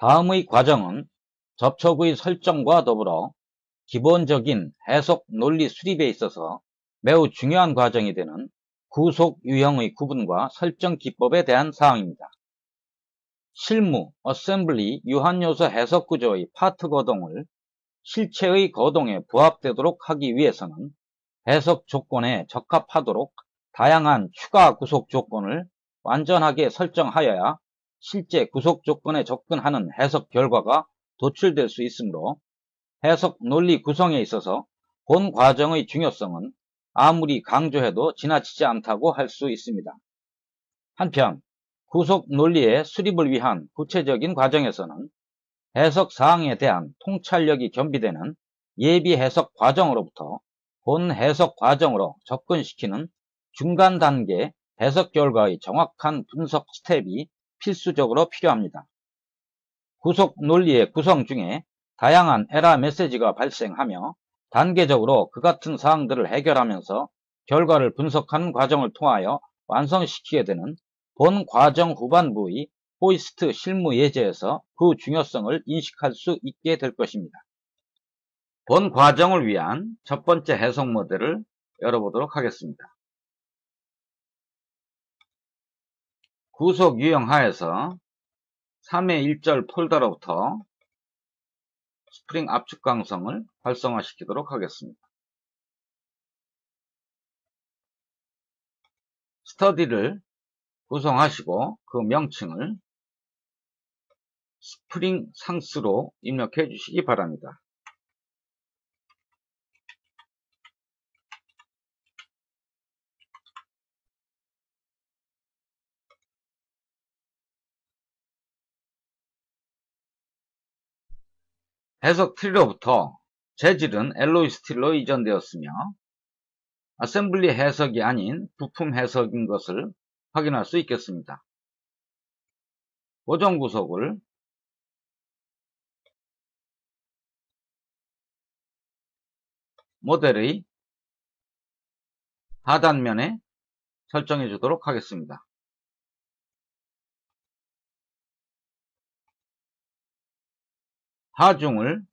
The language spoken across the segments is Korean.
다음의 과정은 접촉의 설정과 더불어 기본적인 해석 논리 수립에 있어서 매우 중요한 과정이 되는 구속 유형의 구분과 설정 기법에 대한 사항입니다. 실무, 어셈블리, 유한요소 해석 구조의 파트 거동을 실체의 거동에 부합되도록 하기 위해서는 해석 조건에 적합하도록 다양한 추가 구속 조건을 완전하게 설정하여야 실제 구속 조건에 접근하는 해석 결과가 도출될 수 있으므로 해석 논리 구성에 있어서 본 과정의 중요성은 아무리 강조해도 지나치지 않다고 할 수 있습니다. 한편 구속 논리의 수립을 위한 구체적인 과정에서는 해석 사항에 대한 통찰력이 겸비되는 예비 해석 과정으로부터 본 해석 과정으로 접근시키는 중간 단계 해석 결과의 정확한 분석 스텝이 필수적으로 필요합니다. 구속 논리의 구성 중에 다양한 에러 메시지가 발생하며 단계적으로 그 같은 사항들을 해결하면서 결과를 분석하는 과정을 통하여 완성시키게 되는 본 과정 후반부의 호이스트 실무 예제에서 그 중요성을 인식할 수 있게 될 것입니다. 본 과정을 위한 첫 번째 해석 모델을 열어보도록 하겠습니다. 구속 유형 하에서 3의 1절 폴더로부터 스프링 압축 강성을 활성화시키도록 하겠습니다. 스터디를 구성하시고 그 명칭을 스프링 상스로 입력해 주시기 바랍니다. 해석 트리로부터 재질은 엘로이 스틸로 이전되었으며 어셈블리 해석이 아닌 부품 해석인 것을 확인할 수 있겠습니다. 고정 구속을 모델의 하단면에 설정해 주도록 하겠습니다. 하중을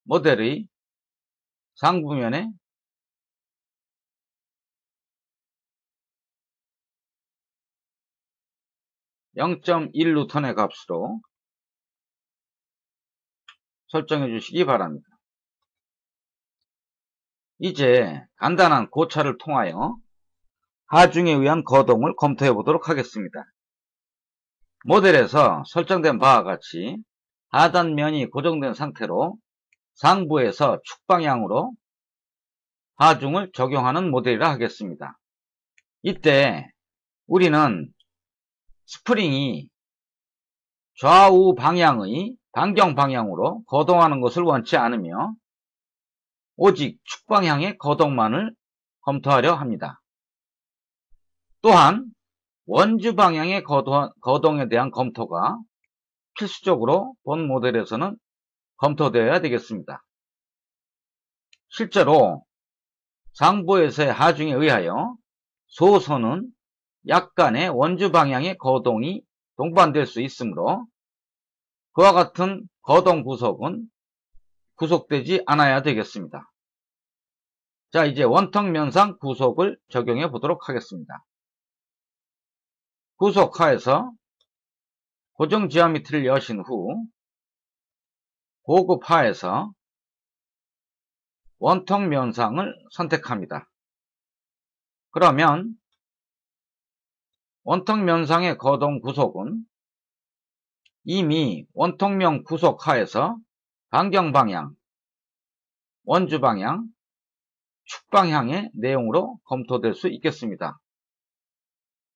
모델의 상부면에 (0.1) 값으로 설정해 주시기 바랍니다. 이제 간단한 고찰을 통하여 하중에 의한 거동을 검토해 보도록 하겠습니다. 모델에서 설정된 바와 같이 하단면이 고정된 상태로 상부에서 축방향으로 하중을 적용하는 모델이라 하겠습니다. 이때 우리는 스프링이 좌우 방향의 반경 방향으로 거동하는 것을 원치 않으며 오직 축방향의 거동만을 검토하려 합니다. 또한 원주 방향의 거동에 대한 검토가 필수적으로 본 모델에서는 검토되어야 되겠습니다. 실제로 상부에서의 하중에 의하여 소선은 약간의 원주 방향의 거동이 동반될 수 있으므로 그와 같은 거동 구속은 구속되지 않아야 되겠습니다. 자, 이제 원턱 면상 구속을 적용해 보도록 하겠습니다. 구속하에서 고정 지오메트리를 여신 후 고급하에서 원턱 면상을 선택합니다. 그러면 원턱 면상의 거동 구속은 이미 원턱면 구속하에서 반경 방향, 원주 방향, 축방향의 내용으로 검토될 수 있겠습니다.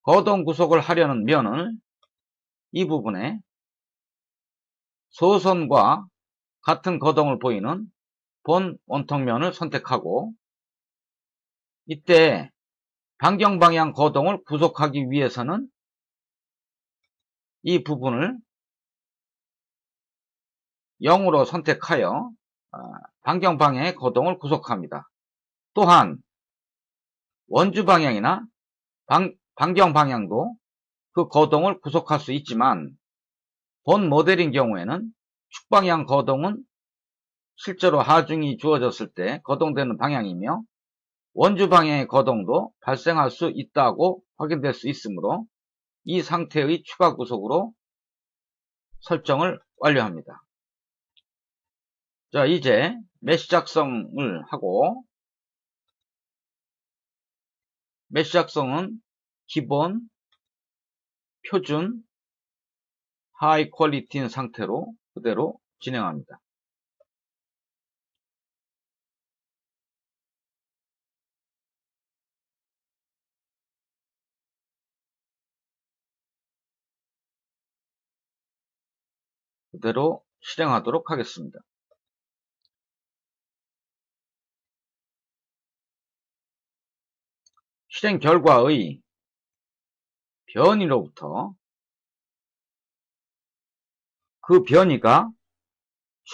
거동 구속을 하려는 면을 이 부분에 소선과 같은 거동을 보이는 본 원턱면을 선택하고 이때 반경 방향 거동을 구속하기 위해서는 이 부분을 0으로 선택하여 반경 방향의 거동을 구속합니다. 또한 원주 방향이나 반경 방향도 그 거동을 구속할 수 있지만 본 모델인 경우에는 축방향 거동은 실제로 하중이 주어졌을 때 거동되는 방향이며 원주 방향의 거동도 발생할 수 있다고 확인될 수 있으므로 이 상태의 추가 구속으로 설정을 완료합니다. 자, 이제 메시 작성을 하고, 메시 작성은 기본, 표준, 하이 퀄리티인 상태로 그대로 진행합니다. 그대로 실행하도록 하겠습니다. 실행 결과의 변이로부터 그 변이가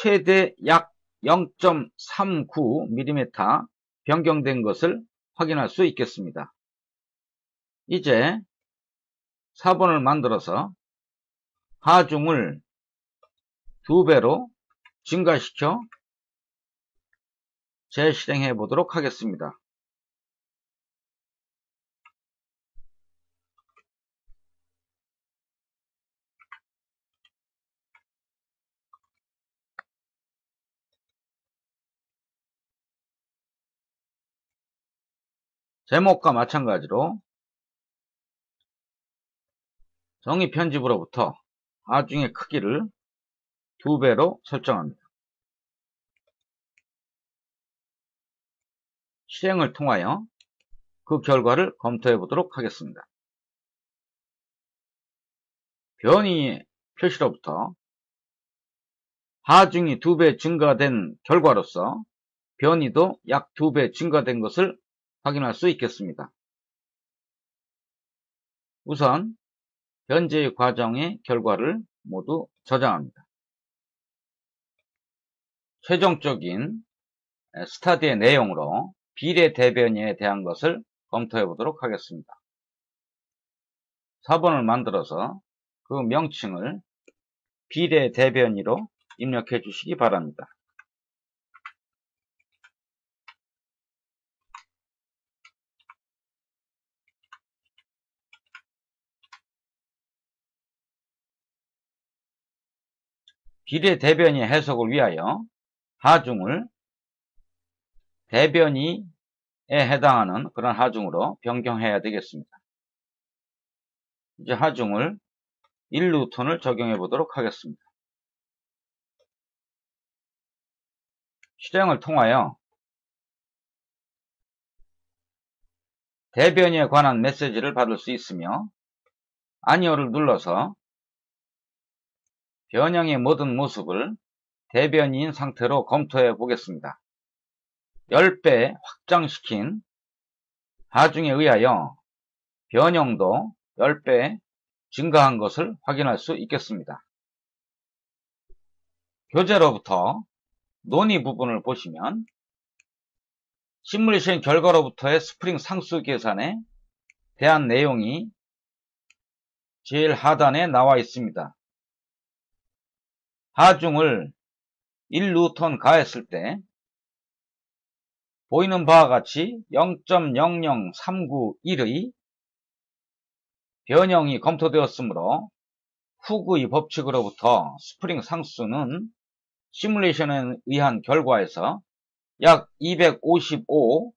최대 약 0.39mm 변경된 것을 확인할 수 있겠습니다. 이제 4번을 만들어서 하중을 2배로 증가시켜 재실행해 보도록 하겠습니다. 제목과 마찬가지로 정의 편집으로부터 하중의 크기를 2배로 설정합니다. 실행을 통하여 그 결과를 검토해 보도록 하겠습니다. 변이 표시로부터 하중이 2배 증가된 결과로서 변이도 약 2배 증가된 것을 확인할 수 있겠습니다. 우선 현재의 과정의 결과를 모두 저장합니다. 최종적인 스터디의 내용으로 비례 대변이에 대한 것을 검토해 보도록 하겠습니다. 4번을 만들어서 그 명칭을 비례 대변이로 입력해 주시기 바랍니다. 비례 대변이 해석을 위하여 하중을 대변이에 해당하는 그런 하중으로 변경해야 되겠습니다. 이제 하중을 1뉴턴을 적용해 보도록 하겠습니다. 실행을 통하여 대변이에 관한 메시지를 받을 수 있으며 아니오를 눌러서 변형의 모든 모습을 대변이인 상태로 검토해 보겠습니다. 10배 확장시킨 하중에 의하여 변형도 10배 증가한 것을 확인할 수 있겠습니다. 교재로부터 논의 부분을 보시면 시뮬레이션 결과로부터의 스프링 상수 계산에 대한 내용이 제일 하단에 나와 있습니다. 하중을 1뉴턴 가했을 때 보이는 바와 같이 0.00391의 변형이 검토되었으므로 훅의 법칙으로부터 스프링 상수는 시뮬레이션에 의한 결과에서 약 255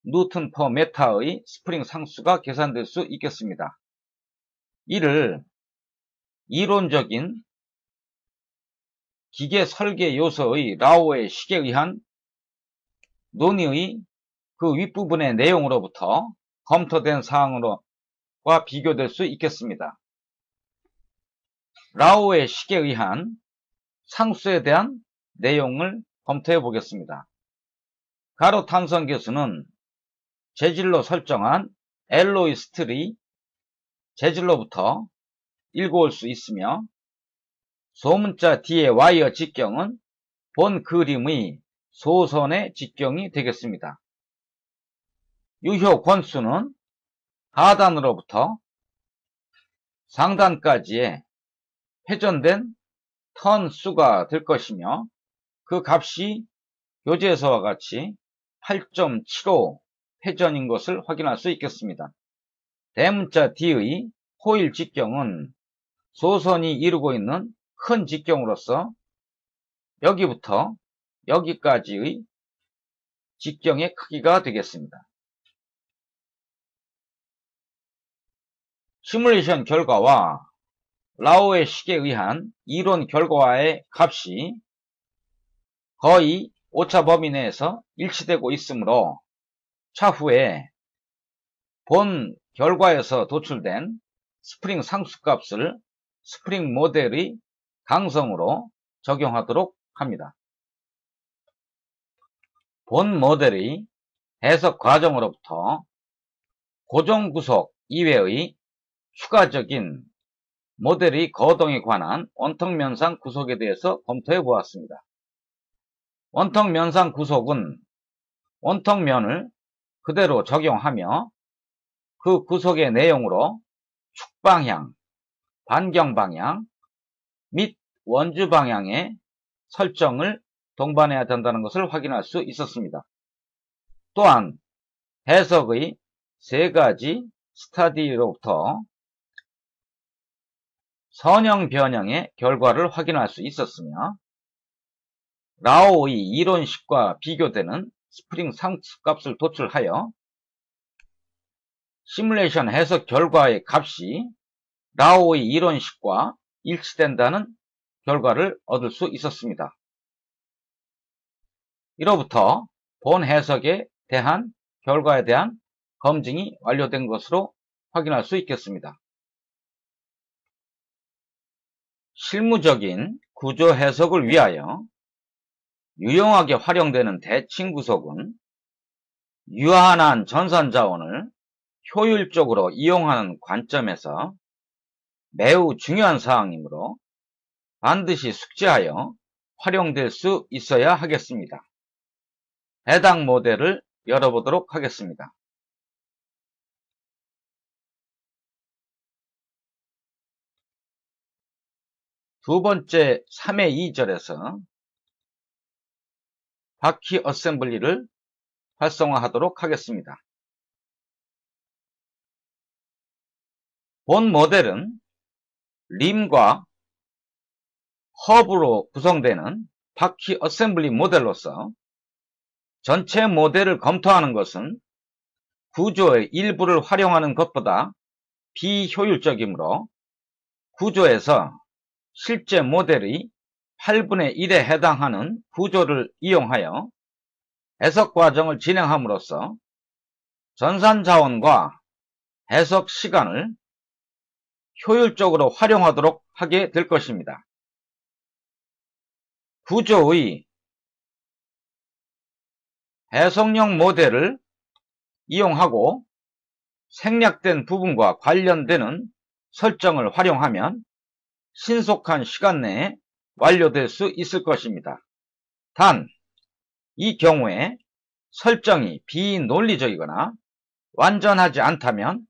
뉴턴 퍼 메타의 스프링 상수가 계산될 수 있겠습니다. 이를 이론적인 기계 설계 요소의 라오의 식에 의한 논의의 그 윗부분의 내용으로부터 검토된 사항과 비교될 수 있겠습니다. 라오의 식에 의한 상수에 대한 내용을 검토해 보겠습니다. 가로 탄성 계수는 재질로 설정한 엘로이 스틸의 재질로부터 읽어올 수 있으며 소문자 D의 와이어 직경은 본 그림의 소선의 직경이 되겠습니다. 유효 권수는 하단으로부터 상단까지의 회전된 턴 수가 될 것이며 그 값이 교재에서와 같이 8.75 회전인 것을 확인할 수 있겠습니다. 대문자 D의 호일 직경은 소선이 이루고 있는 큰 직경으로서 여기부터 여기까지의 직경의 크기가 되겠습니다. 시뮬레이션 결과와 라오의 식에 의한 이론 결과의 값이 거의 오차 범위 내에서 일치되고 있으므로 차후에 본 결과에서 도출된 스프링 상수값을 스프링 모델의 강성으로 적용하도록 합니다. 본 모델의 해석 과정으로부터 고정 구속 이외의 추가적인 모델의 거동에 관한 원통면상 구속에 대해서 검토해 보았습니다. 원통면상 구속은 원통면을 그대로 적용하며 그 구속의 내용으로 축방향, 반경방향 및 원주방향의 설정을 동반해야 된다는 것을 확인할 수 있었습니다. 또한 해석의 세 가지 스타디로부터 선형 변형의 결과를 확인할 수 있었으며 라오의 이론식과 비교되는 스프링 상수값을 도출하여 시뮬레이션 해석 결과의 값이 라오의 이론식과 일치된다는 결과를 얻을 수 있었습니다. 이로부터 본 해석에 대한 결과에 대한 검증이 완료된 것으로 확인할 수 있겠습니다. 실무적인 구조 해석을 위하여 유용하게 활용되는 대칭 구속은 유한한 전산 자원을 효율적으로 이용하는 관점에서 매우 중요한 사항이므로 반드시 숙지하여 활용될 수 있어야 하겠습니다. 해당 모델을 열어보도록 하겠습니다. 두 번째 3의 2절에서 바퀴 어셈블리를 활성화하도록 하겠습니다. 본 모델은 림과 허브로 구성되는 바퀴 어셈블리 모델로서 전체 모델을 검토하는 것은 구조의 일부를 활용하는 것보다 비효율적이므로 구조에서 실제 모델의 8분의 1에 해당하는 구조를 이용하여 해석 과정을 진행함으로써 전산자원과 해석 시간을 효율적으로 활용하도록 하게 될 것입니다. 구조의 해석용 모델을 이용하고 생략된 부분과 관련되는 설정을 활용하면 신속한 시간 내에 완료될 수 있을 것입니다. 단, 이 경우에 설정이 비논리적이거나 완전하지 않다면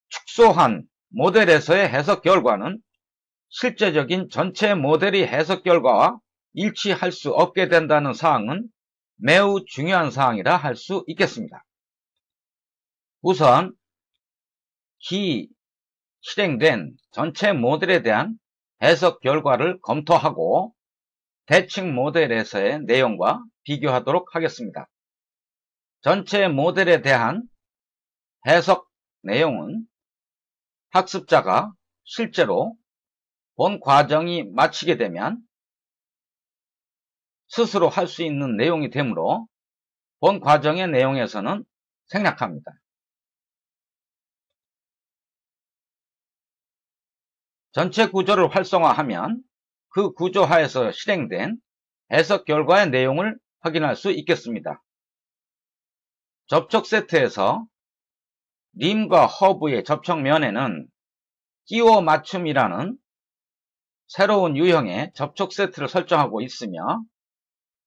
축소한 모델에서의 해석 결과는 실제적인 전체 모델의 해석 결과와 일치할 수 없게 된다는 사항은 매우 중요한 사항이라 할 수 있겠습니다. 우선 실행된 전체 모델에 대한 해석 결과를 검토하고 대칭 모델에서의 내용과 비교하도록 하겠습니다. 전체 모델에 대한 해석 내용은 학습자가 실제로 본 과정이 마치게 되면 스스로 할 수 있는 내용이 되므로 본 과정의 내용에서는 생략합니다. 전체 구조를 활성화하면 그 구조 하에서 실행된 해석 결과의 내용을 확인할 수 있겠습니다. 접촉 세트에서 림과 허브의 접촉면에는 끼워 맞춤이라는 새로운 유형의 접촉 세트를 설정하고 있으며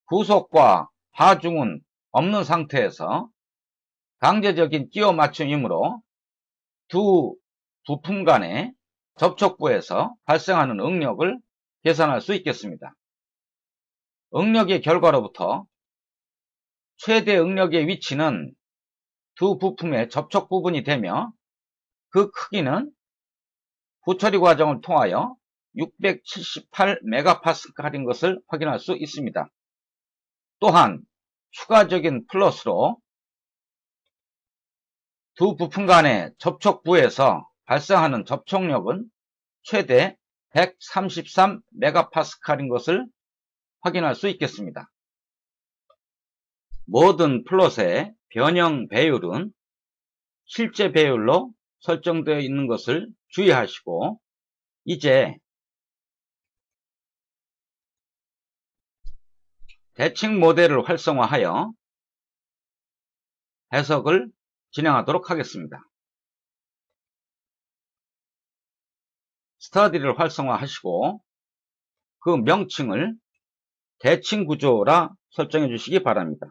구속과 하중은 없는 상태에서 강제적인 끼워 맞춤이므로 두 부품 간의 접촉부에서 발생하는 응력을 계산할 수 있겠습니다. 응력의 결과로부터 최대 응력의 위치는 두 부품의 접촉 부분이 되며 그 크기는 후처리 과정을 통하여 678메가파스칼인 것을 확인할 수 있습니다. 또한 추가적인 플러스로 두 부품 간의 접촉부에서 발생하는 접촉력은 최대 133메가파스칼인 것을 확인할 수 있겠습니다. 모든 플롯의 변형 배율은 실제 배율로 설정되어 있는 것을 주의하시고, 이제 대칭 모델을 활성화하여 해석을 진행하도록 하겠습니다. 스터디를 활성화하시고 그 명칭을 대칭 구조라 설정해 주시기 바랍니다.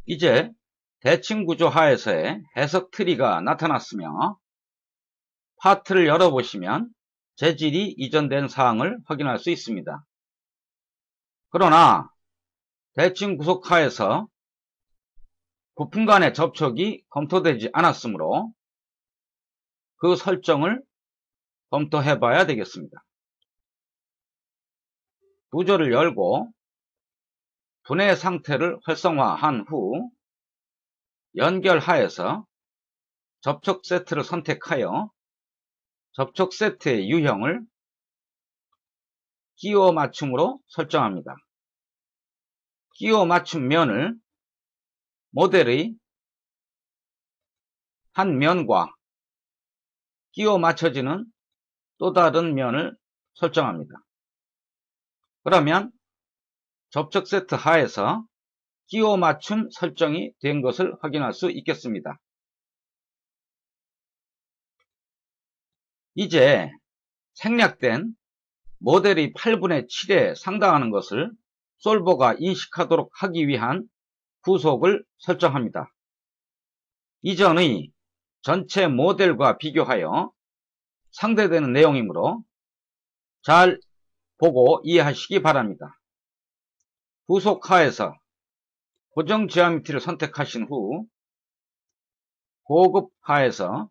이제 대칭 구조 하에서의 해석 트리가 나타났으며 파트를 열어보시면 재질이 이전된 사항을 확인할 수 있습니다. 그러나 대칭 구속 하에서 부품 간의 접촉이 검토되지 않았으므로 그 설정을 검토해 봐야 되겠습니다. 구조를 열고 분해 상태를 활성화한 후 연결하에서 접촉 세트를 선택하여 접촉 세트의 유형을 끼워 맞춤으로 설정합니다. 끼워 맞춤 면을 모델의 한 면과 끼워 맞춰지는 또 다른 면을 설정합니다. 그러면 접촉 세트 하에서 끼워 맞춤 설정이 된 것을 확인할 수 있겠습니다. 이제 생략된 모델의 8분의 7에 상당하는 것을 솔버가 인식하도록 하기 위한 구속을 설정합니다. 이전의 전체 모델과 비교하여 상대되는 내용이므로 잘 보고 이해하시기 바랍니다. 구속 하에서 고정 지오메트리를 선택하신 후 고급 하에서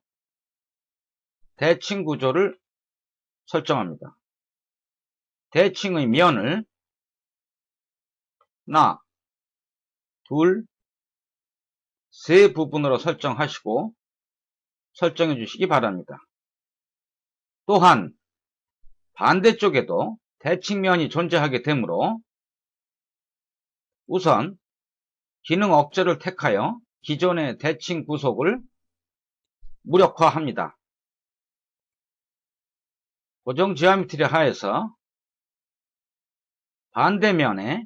대칭 구조를 설정합니다. 대칭의 면을 하나, 둘, 세 부분으로 설정하시고 설정해 주시기 바랍니다. 또한 반대쪽에도 대칭면이 존재하게 되므로 우선 기능 억제를 택하여 기존의 대칭 구속을 무력화합니다. 고정 지오메트리 하에서 반대면에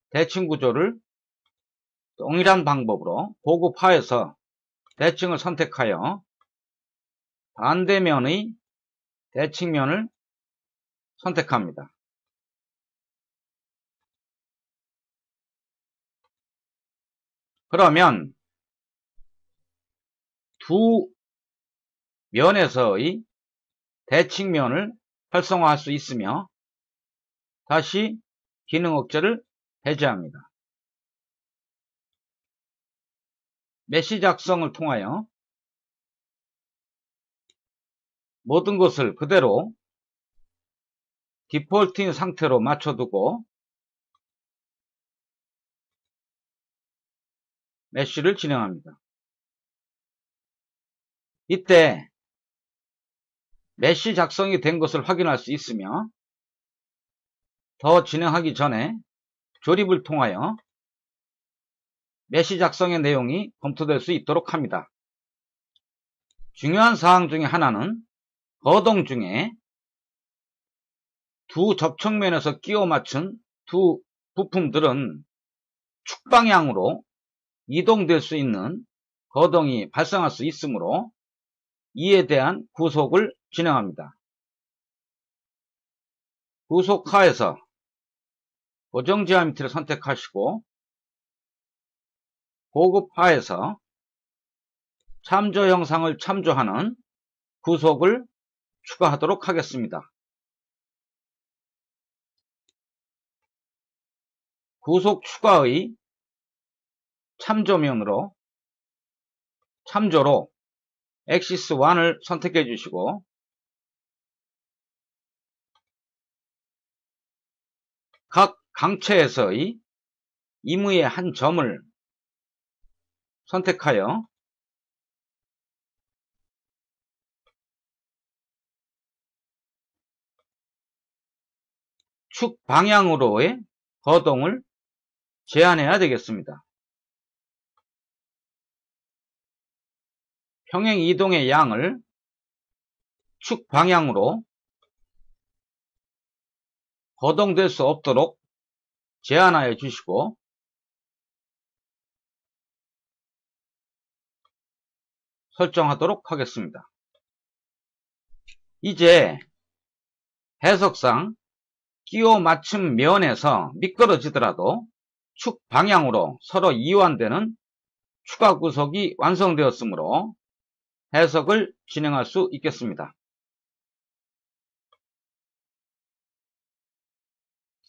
대칭 구조를 동일한 방법으로 고급 하에서 대칭을 선택하여 반대면의 대칭면을 선택합니다. 그러면 두 면에서의 대칭면을 활성화할 수 있으며 다시 기능 억제를 해제합니다. 메시 작성을 통하여 모든 것을 그대로 디폴트인 상태로 맞춰두고 메시를 진행합니다. 이때 메시 작성이 된 것을 확인할 수 있으며 더 진행하기 전에 조립을 통하여 메시 작성의 내용이 검토될 수 있도록 합니다. 중요한 사항 중에 하나는 거동 중에 두 접촉면에서 끼워 맞춘 두 부품들은 축방향으로 이동될 수 있는 거동이 발생할 수 있으므로 이에 대한 구속을 진행합니다. 구속하에서 고정지화 밑을 선택하시고 고급화에서 참조 영상을 참조하는 구속을 추가하도록 하겠습니다. 구속 추가의 참조로 엑시스 1을 선택해 주시고 각 강체에서의 임의의 한 점을 선택하여 축 방향으로의 거동을 제한해야 되겠습니다. 평행 이동의 양을 축 방향으로 거동될 수 없도록 제한하여 주시고 설정하도록 하겠습니다. 이제 해석상 끼워 맞춤 면에서 미끄러지더라도 축 방향으로 서로 이완되는 추가 구속이 완성되었으므로 해석을 진행할 수 있겠습니다.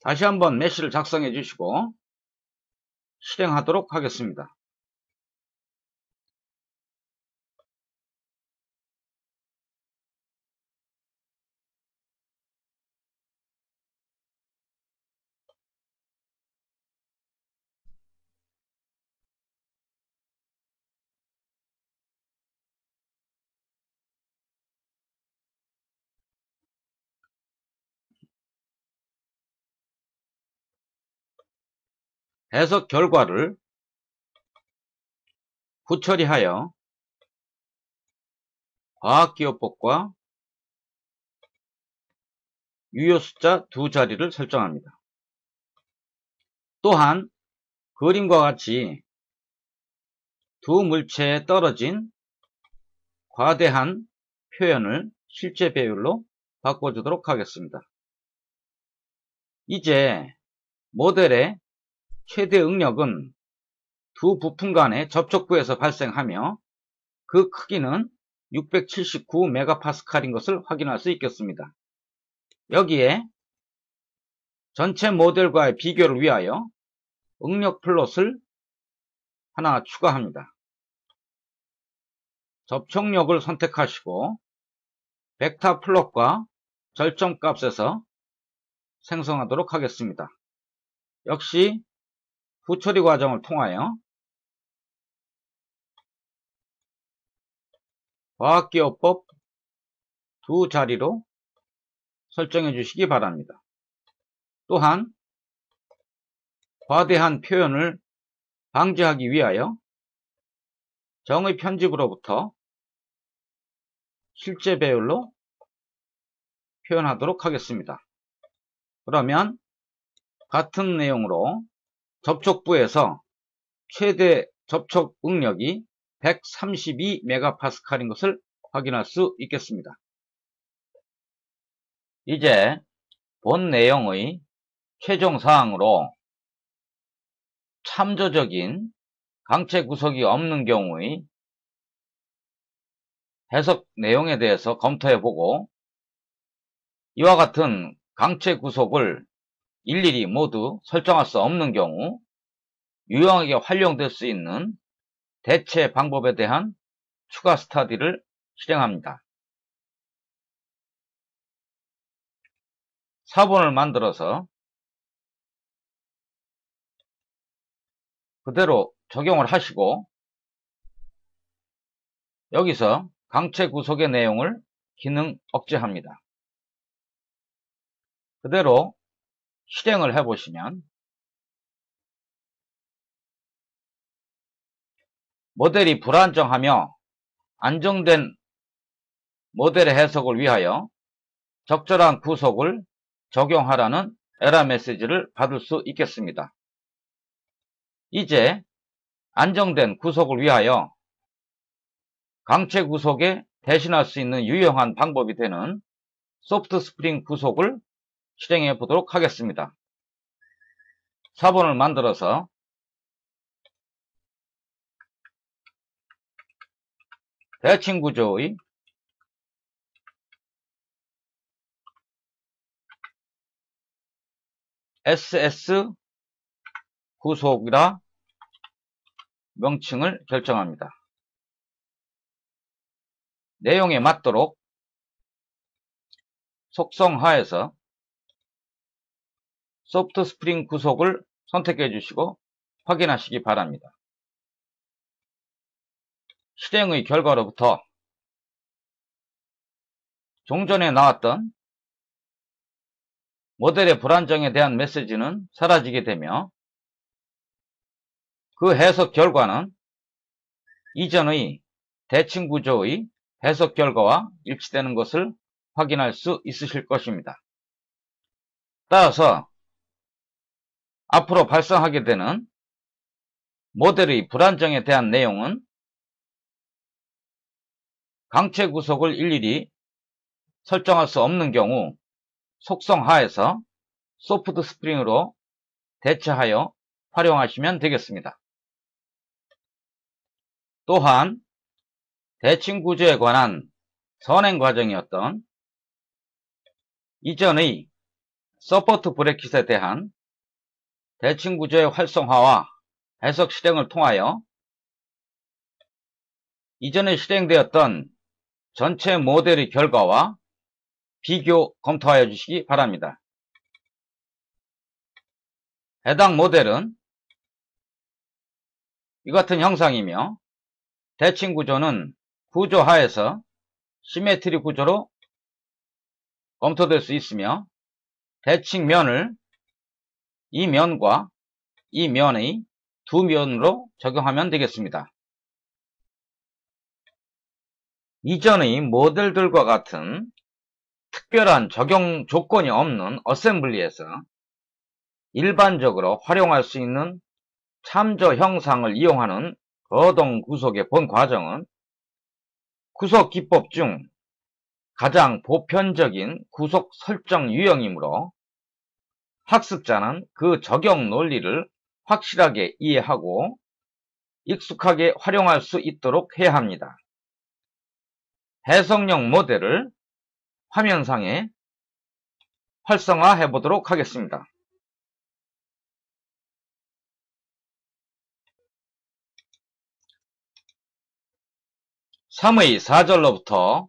다시 한번 메시를 작성해 주시고 실행하도록 하겠습니다. 해석 결과를 후처리하여 과학기호법과 유효 숫자 2자리를 설정합니다. 또한 그림과 같이 두 물체에 떨어진 과대한 표현을 실제 배율로 바꿔주도록 하겠습니다. 이제 모델의 최대 응력은 두 부품 간의 접촉부에서 발생하며 그 크기는 679MPa인 것을 확인할 수 있겠습니다. 여기에 전체 모델과의 비교를 위하여 응력 플롯을 하나 추가합니다. 접촉력을 선택하시고 벡터 플롯과 절정값에서 생성하도록 하겠습니다. 역시 후처리 과정을 통하여 과학기호법 2자리로 설정해 주시기 바랍니다. 또한 과대한 표현을 방지하기 위하여 정의 편집으로부터 실제 배율로 표현하도록 하겠습니다. 그러면 같은 내용으로 접촉부에서 최대 접촉 응력이 132MPa인 것을 확인할 수 있겠습니다. 이제 본 내용의 최종 사항으로 참조적인 강체 구속이 없는 경우의 해석 내용에 대해서 검토해보고 이와 같은 강체 구속을 일일이 모두 설정할 수 없는 경우 유용하게 활용될 수 있는 대체 방법에 대한 추가 스터디를 실행합니다. 사본을 만들어서 그대로 적용을 하시고 여기서 강체 구속의 내용을 기능 억제합니다. 그대로 실행을 해보시면 모델이 불안정하며 안정된 모델의 해석을 위하여 적절한 구속을 적용하라는 에러 메시지를 받을 수 있겠습니다. 이제 안정된 구속을 위하여 강체 구속의 대신할 수 있는 유용한 방법이 되는 소프트 스프링 구속을 실행해 보도록 하겠습니다. 사본을 만들어서 대칭 구조의 SS 구속이라 명칭을 결정합니다. 내용에 맞도록 속성하에서 소프트 스프링 구속을 선택해 주시고 확인하시기 바랍니다. 실행의 결과로부터 종전에 나왔던 모델의 불안정에 대한 메시지는 사라지게 되며 그 해석 결과는 이전의 대칭 구조의 해석 결과와 일치되는 것을 확인할 수 있으실 것입니다. 따라서 앞으로 발생하게 되는 모델의 불안정에 대한 내용은 강체 구속을 일일이 설정할 수 없는 경우 속성 하에서 소프트 스프링으로 대체하여 활용하시면 되겠습니다. 또한 대칭 구조에 관한 선행 과정이었던 이전의 서포트 브래킷에 대한 대칭 구조의 활성화와 해석 실행을 통하여 이전에 실행되었던 전체 모델의 결과와 비교 검토하여 주시기 바랍니다. 해당 모델은 이 같은 형상이며 대칭 구조는 구조 하에서 시메트리 구조로 검토될 수 있으며 대칭 면을 이 면과 이 면의 두 면으로 적용하면 되겠습니다. 이전의 모델들과 같은 특별한 적용 조건이 없는 어셈블리에서 일반적으로 활용할 수 있는 참조 형상을 이용하는 거동 구속의 본 과정은 구속 기법 중 가장 보편적인 구속 설정 유형이므로 학습자는 그 적용 논리를 확실하게 이해하고 익숙하게 활용할 수 있도록 해야 합니다. 해석용 모델을 화면상에 활성화해 보도록 하겠습니다. 3의 4절로부터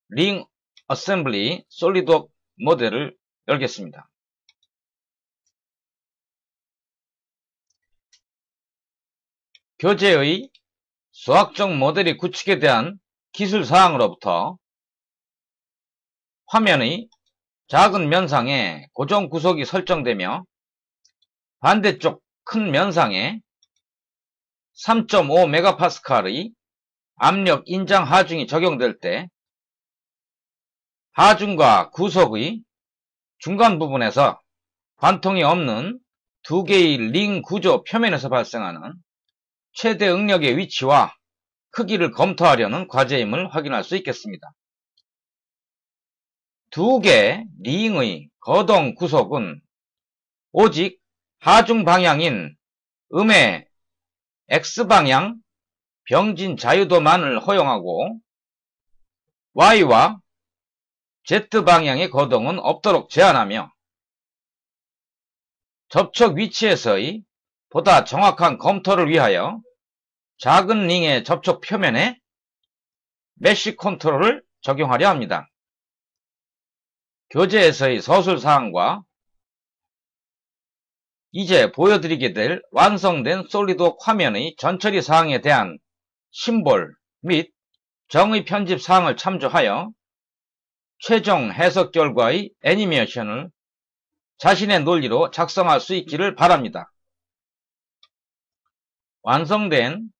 링 어셈블리 솔리드웍 모델을 열겠습니다. 교재의 수학적 모델의 구축에 대한 기술사항으로부터 화면의 작은 면상에 고정 구속이 설정되며 반대쪽 큰 면상에 3.5MPa의 압력 인장 하중이 적용될 때 하중과 구속의 중간 부분에서 관통이 없는 두 개의 링 구조 표면에서 발생하는 최대 응력의 위치와 크기를 검토하려는 과제임을 확인할 수 있겠습니다. 두 개 링의 거동 구속은 오직 하중 방향인 음의 X방향 병진 자유도만을 허용하고 Y와 Z방향의 거동은 없도록 제한하며 접촉 위치에서의 보다 정확한 검토를 위하여 작은 링의 접촉 표면에 메쉬 컨트롤을 적용하려 합니다. 교재에서의 서술사항과 이제 보여드리게 될 완성된 솔리드웍 화면의 전처리 사항에 대한 심볼 및 정의 편집 사항을 참조하여 최종 해석 결과의 애니메이션을 자신의 논리로 작성할 수 있기를 바랍니다. 완성된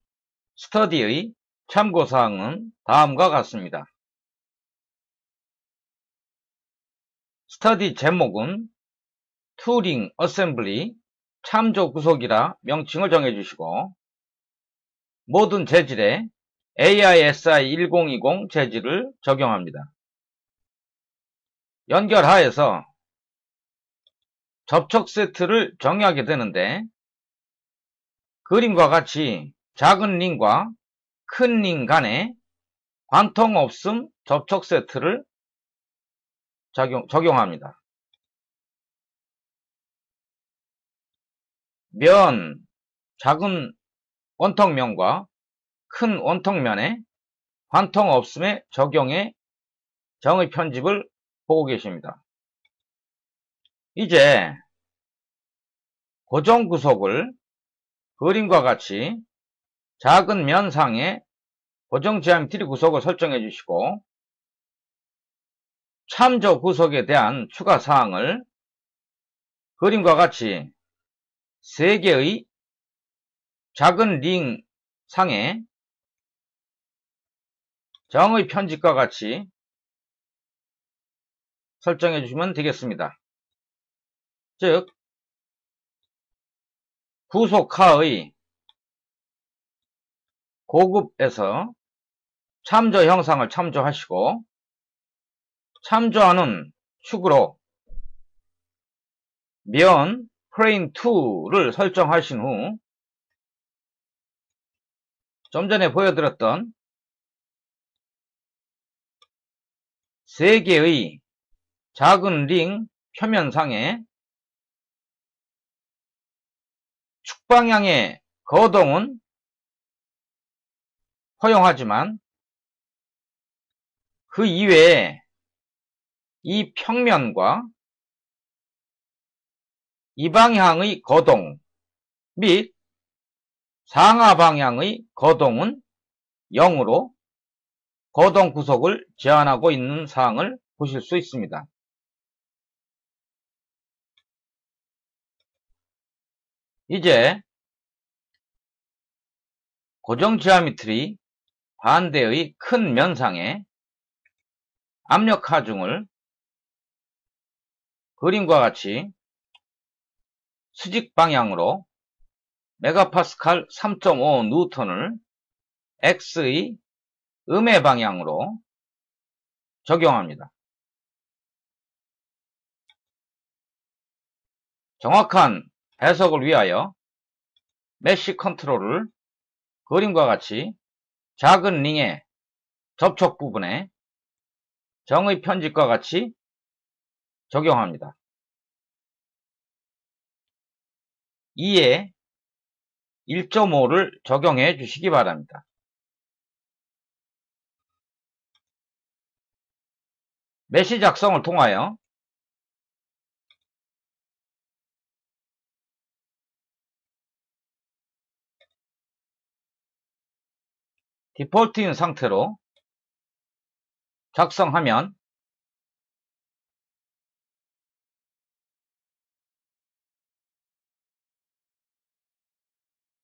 스터디의 참고사항은 다음과 같습니다. 스터디 제목은 투링 어셈블리 참조 구속이라 명칭을 정해주시고 모든 재질에 AISI1020 재질을 적용합니다. 연결하여서 접촉 세트를 정의하게 되는데, 그림과 같이 작은 링과 큰 링 간에 관통 없음 접촉 세트를 적용합니다. 작은 원통면과 큰 원통면에 관통 없음의 적용에 정의 편집을 보고 계십니다. 이제 고정 구속을 그림과 같이 작은 면상에 고정 지오메트리 구속을 설정해 주시고, 참조 구속에 대한 추가 사항을 그림과 같이 3개의 작은 링 상에 정의 편집과 같이 설정해 주시면 되겠습니다. 즉, 구속하의 고급에서 참조 형상을 참조하시고, 참조하는 축으로 면 플레인 2를 설정하신 후, 좀 전에 보여드렸던 3개의 작은 링 표면상에 축방향의 거동은 허용하지만 그 이외에 이 평면과 이 방향의 거동 및 상하 방향의 거동은 0으로 거동 구속을 제한하고 있는 사항을 보실 수 있습니다. 이제 고정 지오메트리 반대의 큰 면상에 압력 하중을 그림과 같이 수직 방향으로 메가파스칼 3.5 뉴턴을 X의 음의 방향으로 적용합니다. 정확한 해석을 위하여 메쉬 컨트롤을 그림과 같이 작은 링의 접촉 부분에 정의 편집과 같이 적용합니다. 이에 1.5를 적용해 주시기 바랍니다. 메쉬 작성을 통하여 디폴트인 상태로 작성하면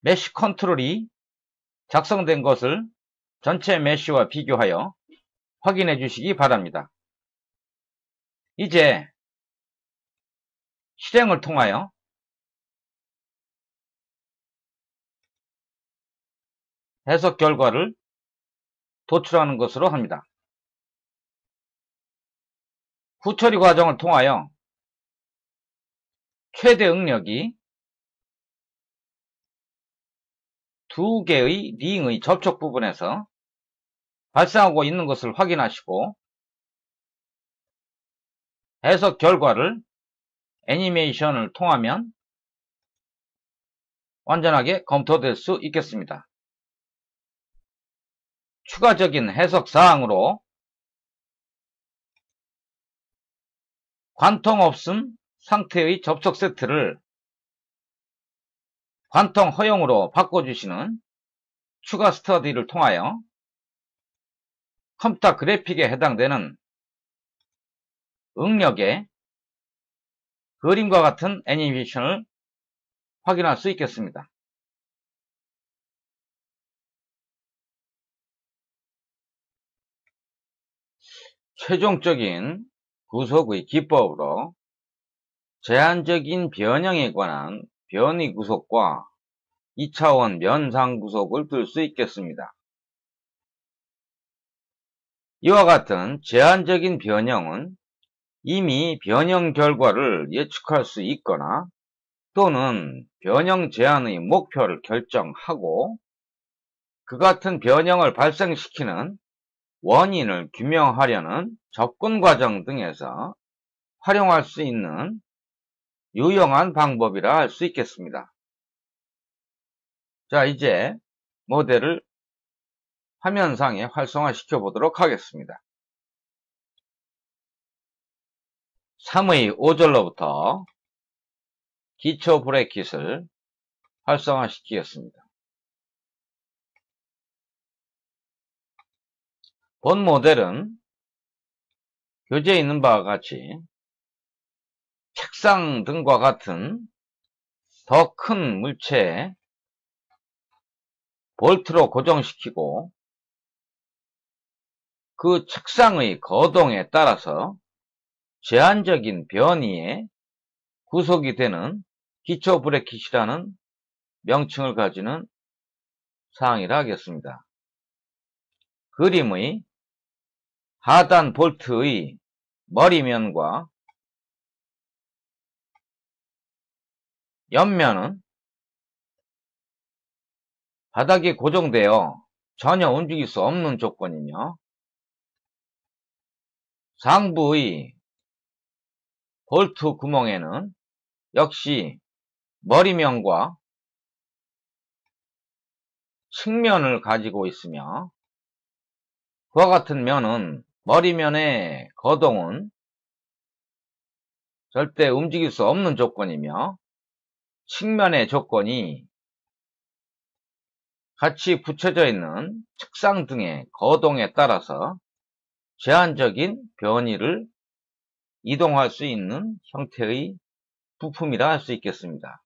메쉬 컨트롤이 작성된 것을 전체 메쉬와 비교하여 확인해 주시기 바랍니다. 이제 실행을 통하여 해석 결과를 도출하는 것으로 합니다. 후처리 과정을 통하여 최대 응력이 2개의 링의 접촉 부분에서 발생하고 있는 것을 확인하시고, 해석 결과를 애니메이션을 통하면 완전하게 검토될 수 있겠습니다. 추가적인 해석 사항으로 관통 없음 상태의 접촉 세트를 관통 허용으로 바꿔주시는 추가 스터디를 통하여 컴퓨터 그래픽에 해당되는 응력의 그림과 같은 애니메이션을 확인할 수 있겠습니다. 최종적인 구속의 기법으로 제한적인 변형에 관한 변이 구속과 2차원 면상 구속을 들 수 있겠습니다. 이와 같은 제한적인 변형은 이미 변형 결과를 예측할 수 있거나 또는 변형 제한의 목표를 결정하고 그 같은 변형을 발생시키는 원인을 규명하려는 접근 과정 등에서 활용할 수 있는 유용한 방법이라 할 수 있겠습니다. 자, 이제 모델을 화면상에 활성화시켜 보도록 하겠습니다. 3의 5절로부터 기초 브레킷을 활성화시키겠습니다. 본 모델은 교재에 있는 바와 같이 책상 등과 같은 더 큰 물체에 볼트로 고정시키고 그 책상의 거동에 따라서 제한적인 변이에 구속이 되는 기초 브레킷이라는 명칭을 가지는 사항이라 하겠습니다. 그림의 하단 볼트의 머리면과 옆면은 바닥에 고정되어 전혀 움직일 수 없는 조건이며 상부의 볼트 구멍에는 역시 머리면과 측면을 가지고 있으며 그와 같은 면은 머리면의 거동은 절대 움직일 수 없는 조건이며 측면의 조건이 같이 붙여져 있는 책상 등의 거동에 따라서 제한적인 변이를 이동할 수 있는 형태의 부품이라 할 수 있겠습니다.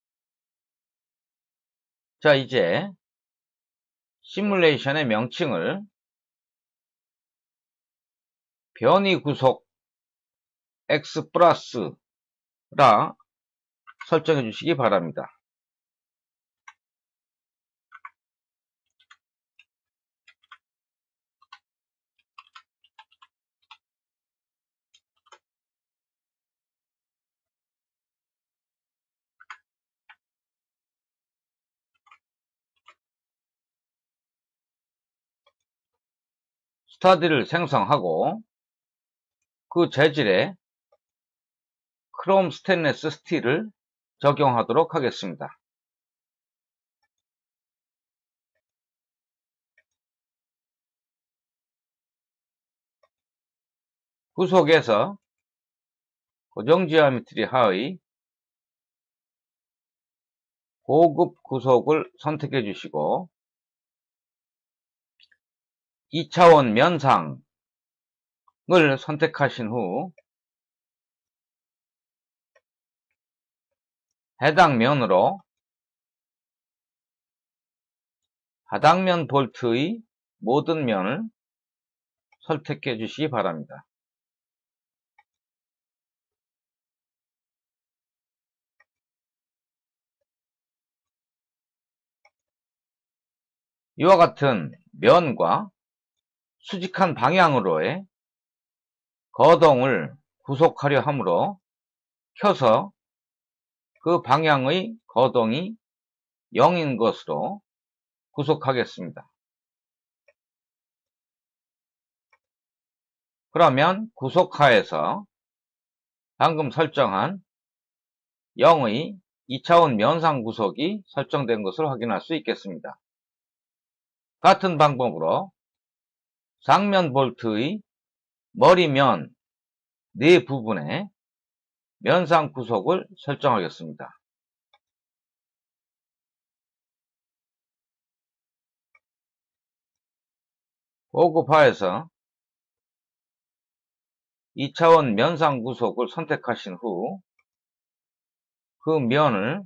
자, 이제 시뮬레이션의 명칭을 변이 구속 X 플러스라 설정해 주시기 바랍니다. 스타디를 생성하고 그 재질에 크롬 스테인리스 스틸을 적용하도록 하겠습니다. 구속에서 고정 지오메트리 하의 고급 구속을 선택해 주시고 2차원 면상을 선택하신 후 해당 면으로 바닥면 볼트의 모든 면을 선택해 주시기 바랍니다. 이와 같은 면과 수직한 방향으로의 거동을 구속하려 하므로 켜서 그 방향의 거동이 0인 것으로 구속하겠습니다. 그러면 구속하에서 방금 설정한 0의 2차원 면상 구속이 설정된 것을 확인할 수 있겠습니다. 같은 방법으로 상면 볼트의 머리면 네 부분에 면상 구속을 설정하겠습니다. 보급화에서 2차원 면상 구속을 선택하신 후 그 면을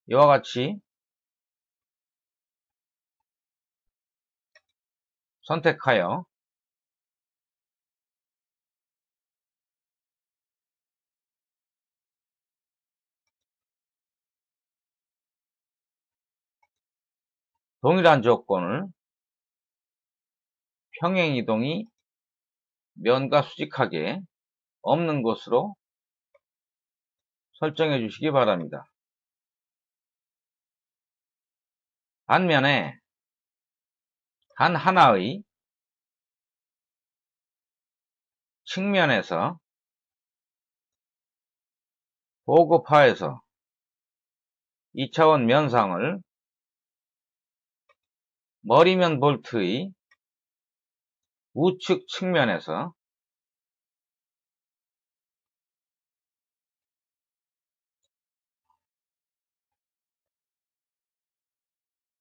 이와 같이 선택하여 동일한 조건을 평행이동이 면과 수직하게 없는 것으로 설정해 주시기 바랍니다. 반면에 단 하나의 측면에서 보급하에서 2차원 면상을 머리면 볼트의 우측 측면에서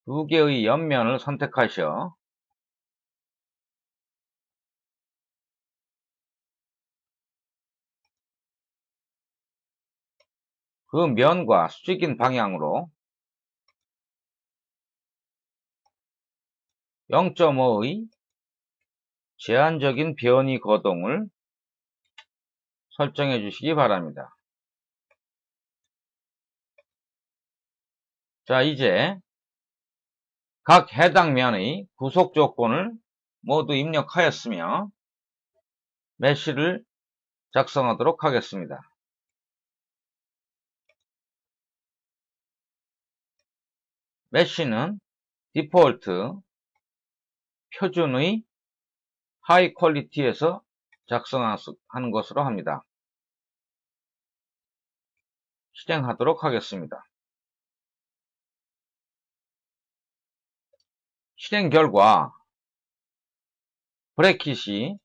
두 개의 옆면을 선택하셔 그 면과 수직인 방향으로 0.5의 제한적인 변이 거동을 설정해 주시기 바랍니다. 자, 이제 각 해당 면의 구속 조건을 모두 입력하였으며 메쉬를 작성하도록 하겠습니다. 메쉬는 디폴트 표준의 하이 퀄리티에서 작성하는 것으로 합니다. 실행하도록 하겠습니다. 실행 결과 브래킷이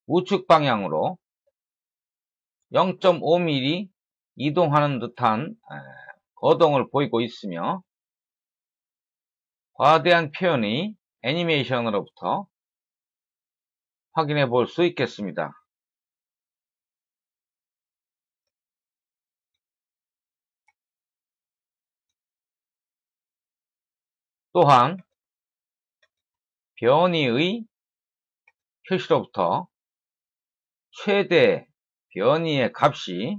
우측 방향으로 0.5mm 이동하는 듯한 거동을 보이고 있으며 과대한 표현의 애니메이션으로부터 확인해 볼 수 있겠습니다. 또한 변이의 표시로부터 최대 변이의 값이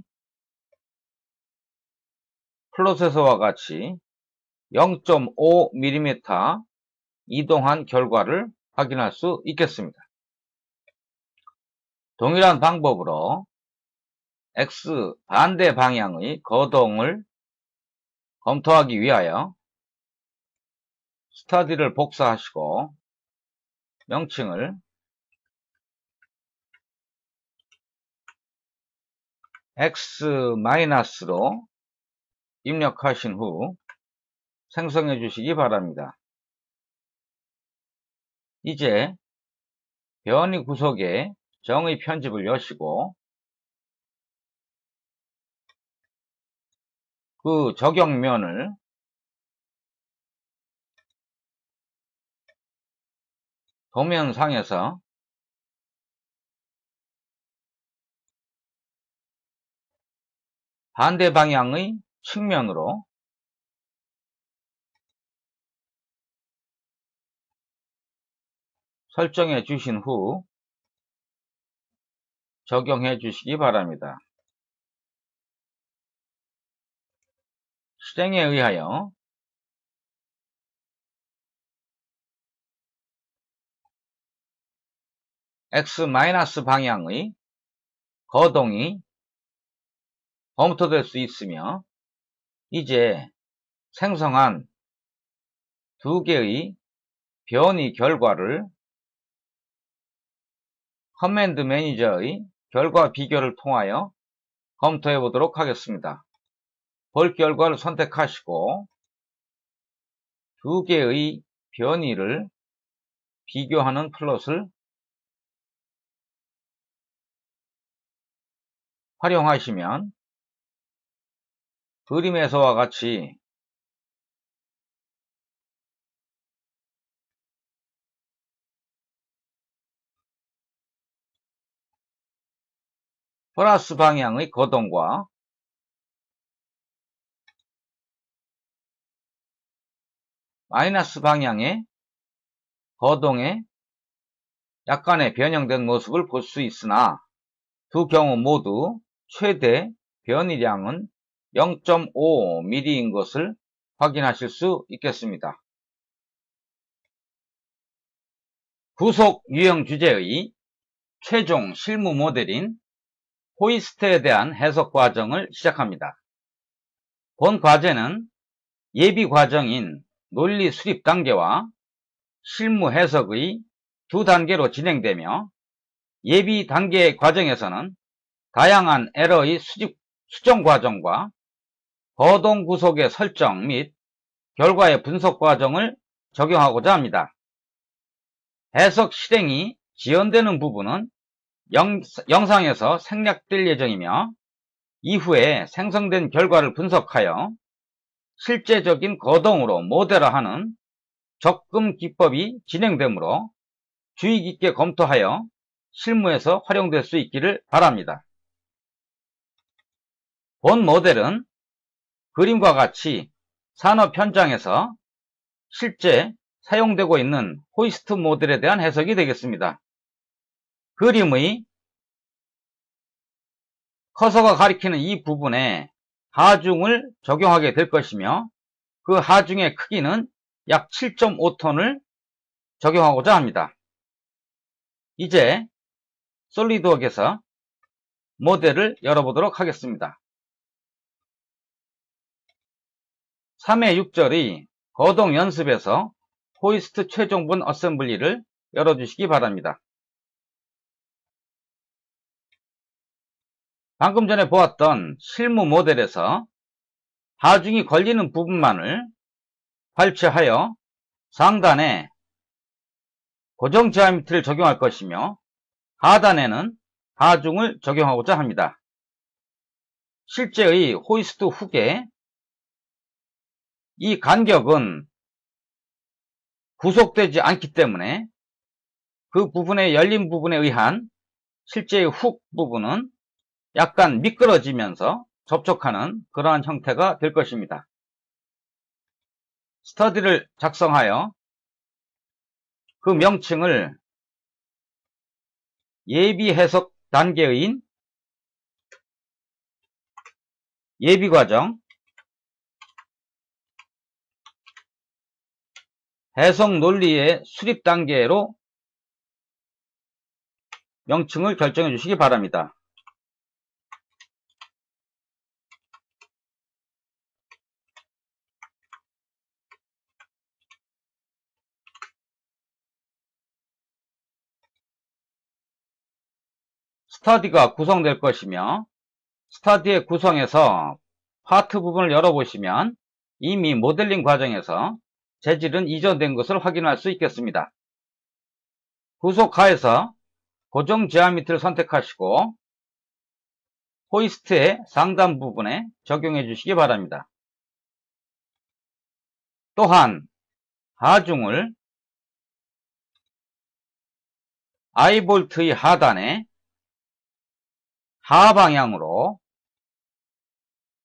플롯에서와 같이 0.5mm 이동한 결과를 확인할 수 있겠습니다. 동일한 방법으로 X 반대 방향의 거동을 검토하기 위하여 스터디를 복사하시고 명칭을 X-로 입력하신 후 생성해 주시기 바랍니다. 이제 변이 구속에 정의 편집을 여시고 그 적용면을 도면상에서 반대 방향의 측면으로 설정해 주신 후 적용해 주시기 바랍니다. 실행에 의하여 X- 방향의 거동이 검토될 수 있으며 이제 생성한 두 개의 변이 결과를 커맨드 매니저의 결과 비교를 통하여 검토해 보도록 하겠습니다. 볼 결과를 선택하시고 두 개의 변이를 비교하는 플롯을 활용하시면 그림에서와 같이 플러스 방향의 거동과 마이너스 방향의 거동에 약간의 변형된 모습을 볼 수 있으나 두 경우 모두 최대 변이량은 0.5mm인 것을 확인하실 수 있겠습니다. 구속 유형 주제의 최종 실무 모델인 호이스트에 대한 해석 과정을 시작합니다. 본 과제는 예비 과정인 논리 수립 단계와 실무 해석의 두 단계로 진행되며, 예비 단계 과정에서는 다양한 에러의 수정 과정과 거동 구속의 설정 및 결과의 분석 과정을 적용하고자 합니다. 해석 실행이 지연되는 부분은 영상에서 생략될 예정이며, 이후에 생성된 결과를 분석하여 실제적인 거동으로 모델화하는 적금 기법이 진행되므로 주의 깊게 검토하여 실무에서 활용될 수 있기를 바랍니다. 본 모델은 그림과 같이 산업 현장에서 실제 사용되고 있는 호이스트 모델에 대한 해석이 되겠습니다. 그림의 커서가 가리키는 이 부분에 하중을 적용하게 될 것이며, 그 하중의 크기는 약 7.5톤을 적용하고자 합니다. 이제 솔리드웍에서 모델을 열어보도록 하겠습니다. 3회 6절의 거동 연습에서 호이스트 최종본 어셈블리를 열어주시기 바랍니다. 방금 전에 보았던 실무 모델에서 하중이 걸리는 부분만을 발췌하여 상단에 고정 지오메트리를 적용할 것이며, 하단에는 하중을 적용하고자 합니다. 실제의 호이스트 훅에 이 간격은 구속되지 않기 때문에 그 부분의 열린 부분에 의한 실제의 훅 부분은 약간 미끄러지면서 접촉하는 그러한 형태가 될 것입니다. 스터디를 작성하여 그 명칭을 예비 해석 단계인 예비과정, 해석 논리의 수립 단계로 명칭을 결정해 주시기 바랍니다. 스터디가 구성될 것이며, 스터디의 구성에서 파트 부분을 열어보시면 이미 모델링 과정에서 재질은 이전된 것을 확인할 수 있겠습니다. 구속하에서 고정 지오메트리를 선택하시고 호이스트의 상단 부분에 적용해 주시기 바랍니다. 또한 하중을 아이볼트의 하단에 하방향으로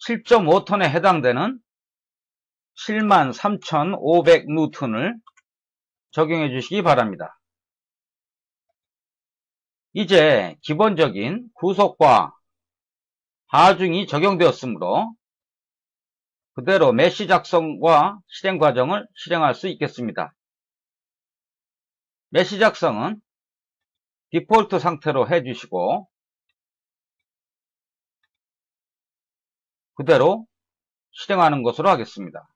7.5톤에 해당되는 73,500N을 적용해 주시기 바랍니다. 이제 기본적인 구속과 하중이 적용되었으므로 그대로 메시 작성과 실행 과정을 실행할 수 있겠습니다. 메시 작성은 디폴트 상태로 해주시고 그대로 실행하는 것으로 하겠습니다.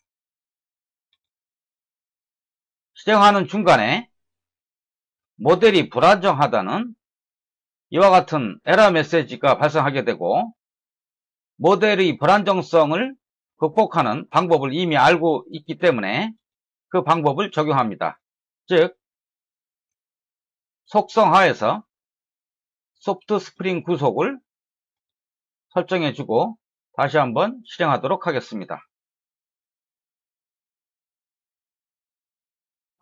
실행하는 중간에 모델이 불안정하다는 이와 같은 에러 메시지가 발생하게 되고, 모델의 불안정성을 극복하는 방법을 이미 알고 있기 때문에 그 방법을 적용합니다. 즉, 속성하에서 소프트 스프링 구속을 설정해주고 다시 한번 실행하도록 하겠습니다.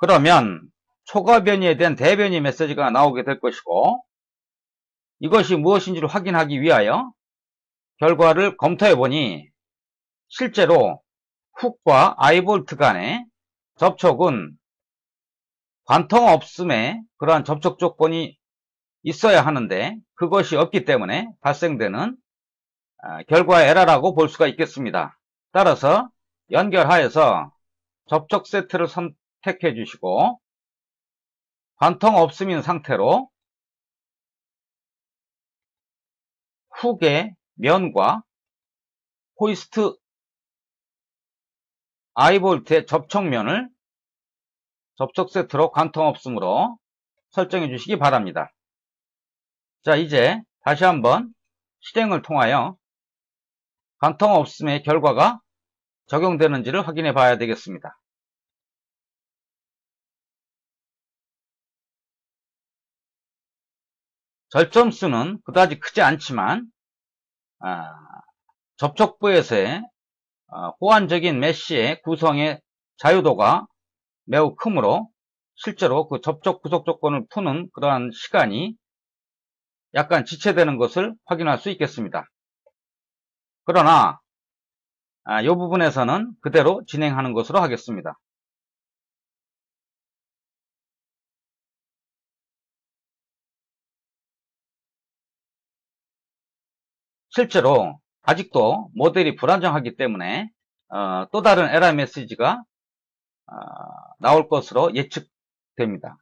그러면 초과 변이에 대한 대변이 메시지가 나오게 될 것이고, 이것이 무엇인지를 확인하기 위하여 결과를 검토해 보니 실제로 훅과 아이볼트 간의 접촉은 관통 없음에 그러한 접촉 조건이 있어야 하는데 그것이 없기 때문에 발생되는 결과의 에러라고 볼 수가 있겠습니다. 따라서 연결하여서 접촉 세트를 선택해 주시고 관통 없음인 상태로 훅의 면과 호이스트 아이볼트의 접촉면을 접촉 세트로 관통 없음으로 설정해 주시기 바랍니다. 자, 이제 다시 한번 실행을 통하여 관통 없음의 결과가 적용되는지를 확인해 봐야 되겠습니다. 절점수는 그다지 크지 않지만 접촉부에서의 호환적인 메쉬의 구성의 자유도가 매우 크므로 실제로 그 접촉 구속 조건을 푸는 그러한 시간이 약간 지체되는 것을 확인할 수 있겠습니다. 그러나 이 부분에서는 그대로 진행하는 것으로 하겠습니다. 실제로 아직도 모델이 불안정하기 때문에 또 다른 에러 메시지가 나올 것으로 예측됩니다.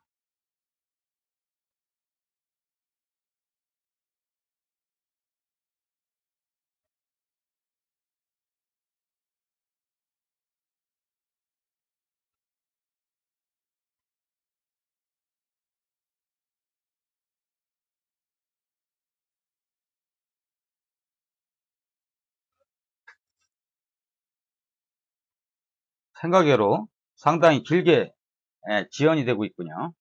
생각외로 상당히 길게 지연이 되고 있군요.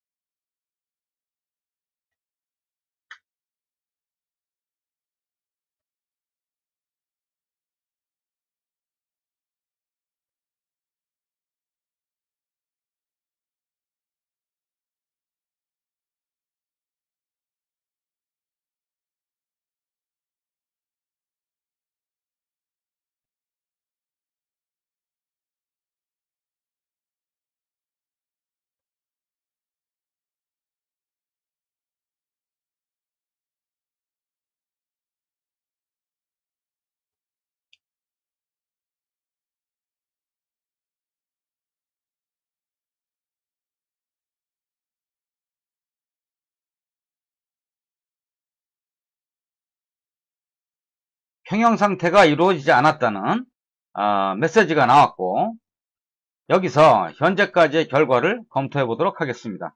평형 상태가 이루어지지 않았다는 메시지가 나왔고, 여기서 현재까지의 결과를 검토해 보도록 하겠습니다.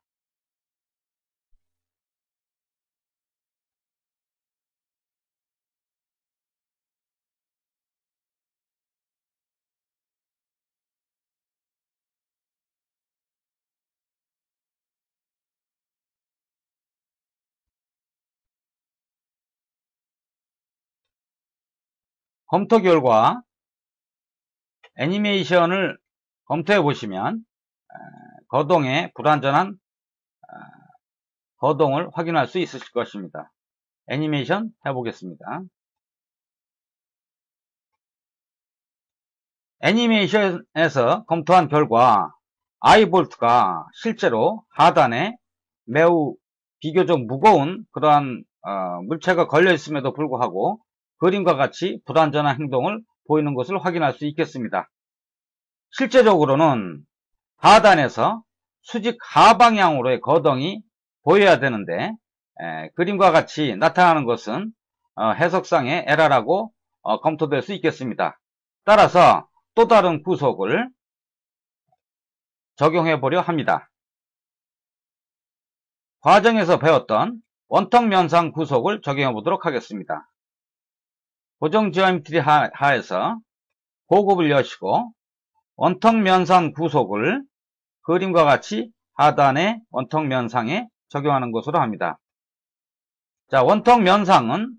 검토 결과 애니메이션을 검토해 보시면 거동의 불완전한 거동을 확인할 수 있으실 것입니다. 애니메이션 해보겠습니다. 애니메이션에서 검토한 결과 아이볼트가 실제로 하단에 매우 비교적 무거운 그러한 물체가 걸려 있음에도 불구하고 그림과 같이 불완전한 행동을 보이는 것을 확인할 수 있겠습니다. 실제적으로는 하단에서 수직 하방향으로의 거동이 보여야 되는데 그림과 같이 나타나는 것은 해석상의 에러라고 검토될 수 있겠습니다. 따라서 또 다른 구속을 적용해 보려 합니다. 과정에서 배웠던 원턱 면상 구속을 적용해 보도록 하겠습니다. 고정 지오메트리 하에서 고급을 여시고 원턱 면상 구속을 그림과 같이 하단의 원턱 면상에 적용하는 것으로 합니다. 자, 원턱 면상은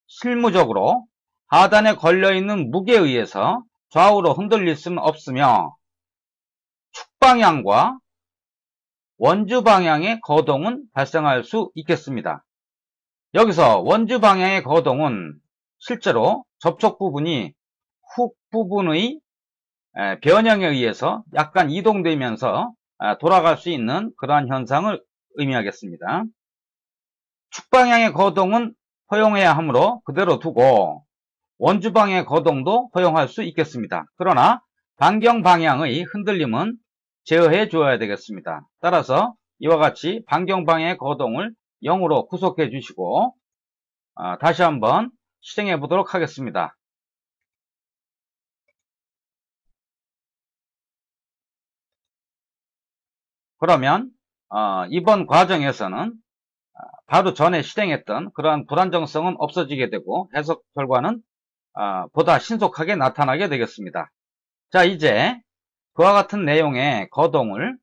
실무적으로 하단에 걸려있는 무게에 의해서 좌우로 흔들릴 수는 없으며 축방향과 원주 방향의 거동은 발생할 수 있겠습니다. 여기서 원주 방향의 거동은 실제로 접촉 부분이 훅 부분의 변형에 의해서 약간 이동되면서 돌아갈 수 있는 그러한 현상을 의미하겠습니다. 축방향의 거동은 허용해야 하므로 그대로 두고 원주 방향의 거동도 허용할 수 있겠습니다. 그러나 반경 방향의 흔들림은 제어해 주어야 되겠습니다. 따라서 이와 같이 반경방의 거동을 0으로 구속해 주시고 다시 한번 실행해 보도록 하겠습니다. 그러면 이번 과정에서는 바로 전에 실행했던 그러한 불안정성은 없어지게 되고 해석 결과는 보다 신속하게 나타나게 되겠습니다. 자, 이제 그와 같은 내용의 거동을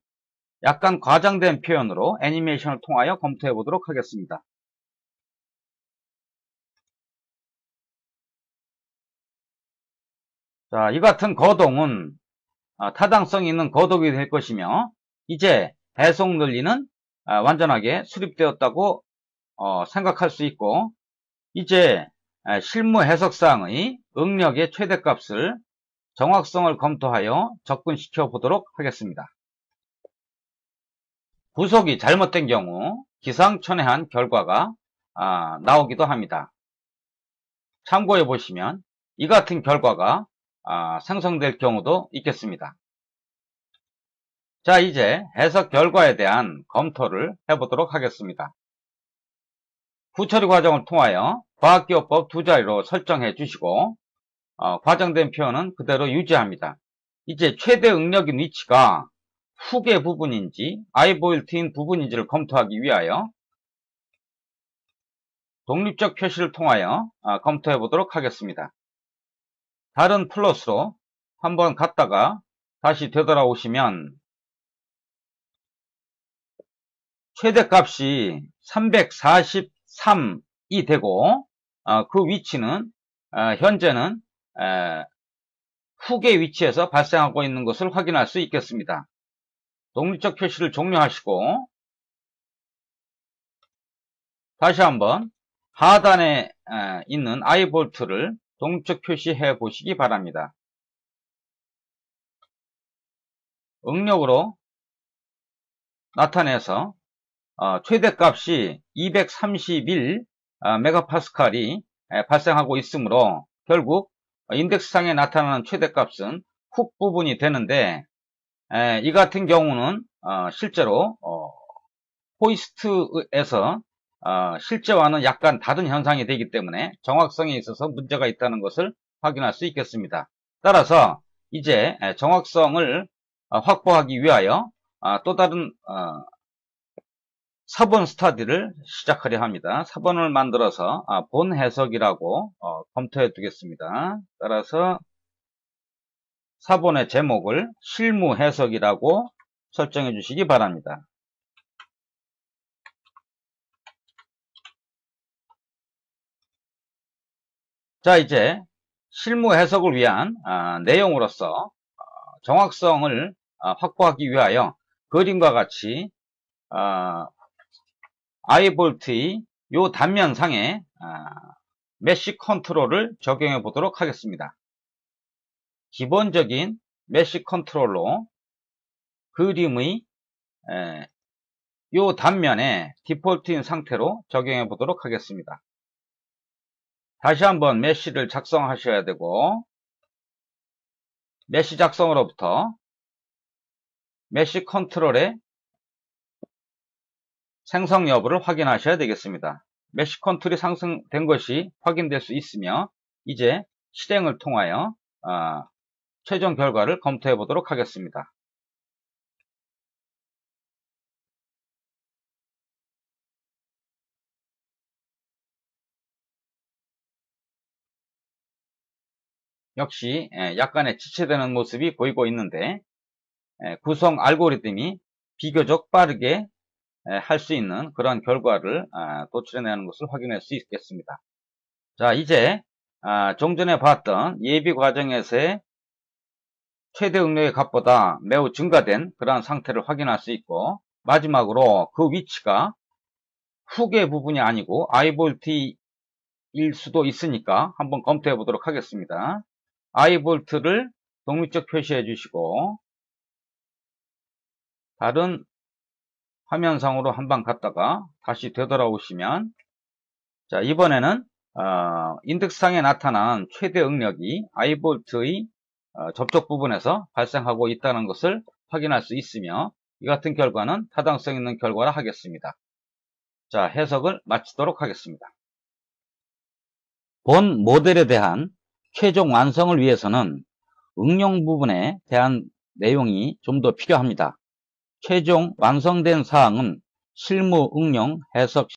약간 과장된 표현으로 애니메이션을 통하여 검토해 보도록 하겠습니다. 자, 이 같은 거동은 타당성이 있는 거동이 될 것이며 이제 배속 논리는 완전하게 수립되었다고 생각할 수 있고 이제 실무 해석사항의 응력의 최대값을 정확성을 검토하여 접근시켜 보도록 하겠습니다. 구속이 잘못된 경우 기상천외한 결과가 나오기도 합니다. 참고해 보시면 이 같은 결과가 생성될 경우도 있겠습니다. 자, 이제 해석 결과에 대한 검토를 해보도록 하겠습니다. 후처리 과정을 통하여 과학기호법 두 자리로 설정해 주시고 과장된 표현은 그대로 유지합니다. 이제 최대 응력인 위치가 후계 부분인지 아이보일트인 부분인지를 검토하기 위하여 독립적 표시를 통하여 검토해 보도록 하겠습니다. 다른 플러스로 한번 갔다가 다시 되돌아오시면 최대값이 343이 되고 그 위치는 현재는 후계 위치에서 발생하고 있는 것을 확인할 수 있겠습니다. 독립적 표시를 종료하시고 다시 한번 하단에 있는 I볼트를 독립적 표시해 보시기 바랍니다. 응력으로 나타내서 최대값이 231 메가파스칼이 발생하고 있으므로 결국 인덱스상에 나타나는 최대값은 훅 부분이 되는데 이 같은 경우는 실제로 호이스트에서 실제와는 약간 다른 현상이 되기 때문에 정확성에 있어서 문제가 있다는 것을 확인할 수 있겠습니다. 따라서 이제 정확성을 확보하기 위하여 또 다른 사본 스타디를 시작하려 합니다. 사본을 만들어서 본 해석이라고 검토해 두겠습니다. 따라서 사본의 제목을 실무 해석이라고 설정해 주시기 바랍니다. 자, 이제 실무 해석을 위한 내용으로서 정확성을 확보하기 위하여 그림과 같이 아이볼트의 요 단면상에 메쉬 컨트롤을 적용해 보도록 하겠습니다. 기본적인 메쉬 컨트롤로 그림의 요 단면에 디폴트인 상태로 적용해 보도록 하겠습니다. 다시 한번 메쉬를 작성하셔야 되고 메쉬 작성으로부터 메쉬 컨트롤의 생성 여부를 확인하셔야 되겠습니다. 메쉬 컨트롤이 생성된 것이 확인될 수 있으며 이제 실행을 통하여 최종 결과를 검토해 보도록 하겠습니다. 역시 약간의 지체되는 모습이 보이고 있는데 구성 알고리즘이 비교적 빠르게 할 수 있는 그런 결과를 도출해내는 것을 확인할 수 있겠습니다. 자, 이제 좀 전에 봤던 예비 과정에서의 최대 응력의 값보다 매우 증가된 그러한 상태를 확인할 수 있고 마지막으로 그 위치가 후계 부분이 아니고 I볼트일 수도 있으니까 한번 검토해 보도록 하겠습니다. I볼트를 독립적 표시해 주시고 다른 화면상으로 한번 갔다가 다시 되돌아오시면 자, 이번에는 인덱스상에 나타난 최대 응력이 I볼트의 접촉 부분에서 발생하고 있다는 것을 확인할 수 있으며 이 같은 결과는 타당성 있는 결과라 하겠습니다. 자, 해석을 마치도록 하겠습니다. 본 모델에 대한 최종 완성을 위해서는 응용 부분에 대한 내용이 좀 더 필요합니다. 최종 완성된 사항은 실무 응용 해석